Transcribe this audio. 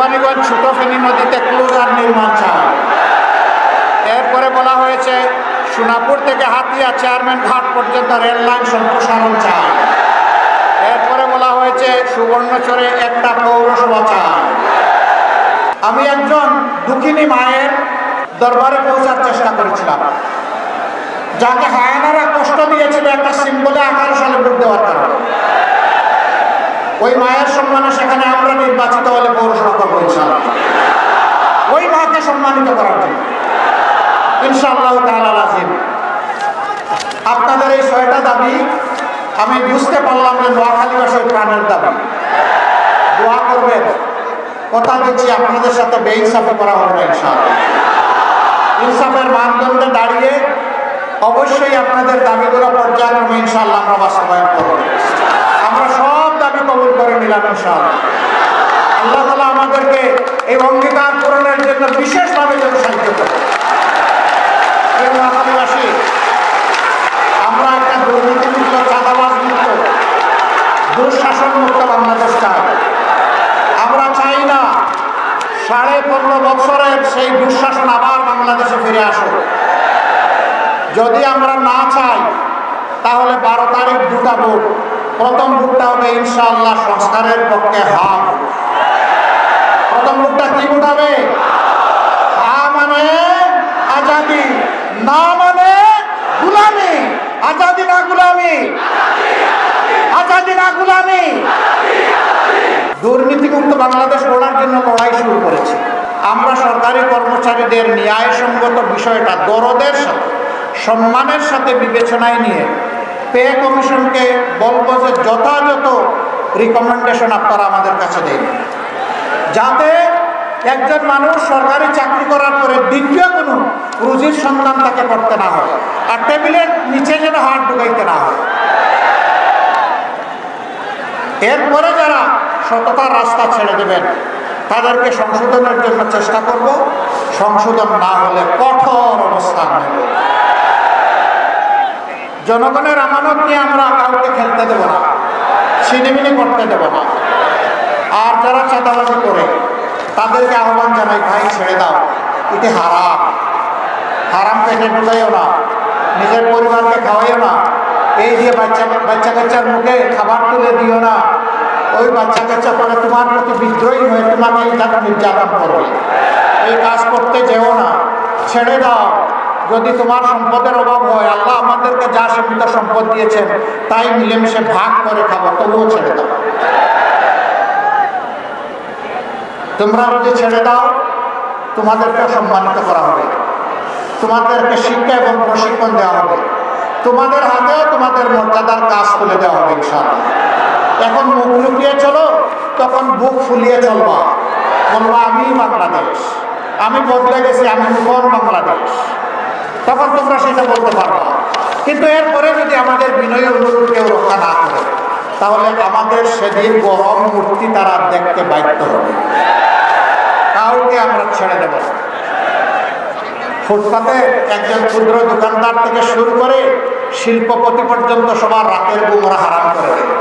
কোম্পানিগঞ্জ ছোট ফেনী নদীতে ক্লোজার নির্মাণ চায়। এরপরে বলা হয়েছে সোনাপুর থেকে হাতিয়া চেয়ারম্যান ঘাট পর্যন্ত রেল লাইন সম্প্রসারণ চায়। এরপরে বলা হয়েছে সুবর্ণচরে একটা পৌরসভা চায়। আমি একজন দুঃখিনী মায়ের দরবারে পৌঁছার চেষ্টা করেছিলাম, যাকে হায়নারা কষ্ট দিয়েছিল একটা সিম্বলে 18 সালে ভোট দেওয়ার কারণে। ওই মায়ের সম্মানে সেখানে আমরা নির্বাচিত হলে পৌরসভা করবো ইনশাআল্লাহ, ওই মাকে সম্মানিত করার জন্য ইনশাআল্লাহ তাআলা লাজিম। আপনাদের এই 6টা দাবি আমি বুঝতে পারলাম যে নোয়াখালীবাসীর প্রাণের দাবি। দোয়া করবেন, কথা দিচ্ছি আপনাদের সাথে বেইনসাফে করা হবে ইনশাআল্লাহ। ইনসাফের মানদণ্ডে দাঁড়িয়ে অবশ্যই আপনাদের দাবিগুলো পর্যায়ক্রমে ইনশাআল্লাহ আমরা বাস্তবায়ন করব। আমরা সব দাবি কবুল করে নিলাম ইনশাআল্লাহ। আল্লাহ তাআলা আমাদেরকে এই অঙ্গীকার পূরণের জন্য বিশেষভাবে যেন সাহায্য করেন। নোয়াখালীবাসী, আমরা একটা দুর্নীতিমুক্ত, চাঁদাবাজ মুক্ত, দুঃশাসন মুক্ত বাংলাদেশ চাই। আমরা চাই না 15.5 বছরের সেই দুঃশাসন আবার বাংলাদেশে ফিরে আসুক। যদি আমরা না চাই তাহলে 12 তারিখ 2টা ভোট। প্রথম ভোটটা হবে ইনশাআল্লাহ সংস্কারের পক্ষে হা। প্রথম ভোটটা কি ভোট হবে? হা মানে আজাদি, না মানে গুলামি। আজাদি না গুলামি, আজাদি না গুলামি। দুর্নীতিমুক্ত বাংলাদেশ গড়ার জন্য লড়াই শুরু করেছি। আমরা সরকারি কর্মচারীদের ন্যায়সঙ্গত বিষয়টা দরদের সাথে, সম্মানের সাথে বিবেচনায় নিয়ে পে কমিশনকে বলবো যে যথাযথ রিকমেন্ডেশন আপনারা আমাদের কাছে দিন, যাতে একজন মানুষ সরকারি চাকরি করার পরে দ্বিতীয় কোনো রুজির সন্ধান তাকে করতে না হয়, আর টেবিলের নিচে যেন হাত ঢুকাইতে না হয়। এরপরে যারা সততার রাস্তা ছেড়ে দেবেন তাদেরকে সংশোধনের জন্য চেষ্টা করব। সংশোধন না হলে কঠোর অবস্থান নেব। জনগণের আমানত নিয়ে আমরা কাউকে খেলতে দেব না, ছিনিমিনি করতে দেব না। আর যারা চাঁদাবাজি করে তাদেরকে আহ্বান জানাই, ভাই ছেড়ে দাও, এটি হারাম। হারাম পেটে ঢুকাইও না, নিজের পরিবারকে খাওয়াইও না, এই দিয়ে বাচ্চা কাচ্চার মুখে খাবার তুলে দিও না। ওই বাচ্চা কাচ্চা পরে তোমার প্রতি বিদ্রোহী হয়ে তোমাকে নির্যাতন করবে। এই কাজ করতে যেও না, ছেড়ে দাও। যদি তোমার সম্পদের অভাব হয়, আল্লাহ আমাদেরকে যা সীমিত সম্পদ দিয়েছেন তাই মিলেমিশে ভাগ করে খাবো, তবুও ছেড়ে দাও। তোমরা যদি ছেড়ে দাও তোমাদেরকে সম্মানিত করা হবে, তোমাদেরকে শিক্ষা এবং প্রশিক্ষণ দেওয়া হবে, তোমাদের হাতেও তোমাদের মর্যাদার কাজ তুলে দেওয়া হবে ইনশাআল্লাহ। এখন মুখ লুকিয়ে চলো, তখন বুক ফুলিয়ে চলবা, বলবা আমি বাংলাদেশ, আমি বদলে গেছি, আমি নতুন বাংলাদেশ। তখন তোমরা সেটা বলতে পারবা। কিন্তু এরপরে যদি আমাদের বিনয়ী অনুরোধ কেউ রক্ষা না করে, তাহলে আমাদের সেদিন গরম মূর্তি তারা দেখতে বাধ্য হবে। কাউকে আমরা ছেড়ে দেব না। ফুটপাতে একজন ক্ষুদ্র দোকানদার থেকে শুরু করে শিল্পপতি পর্যন্ত সবার রাতের ঘুম ওরা হারাম করে দেবে।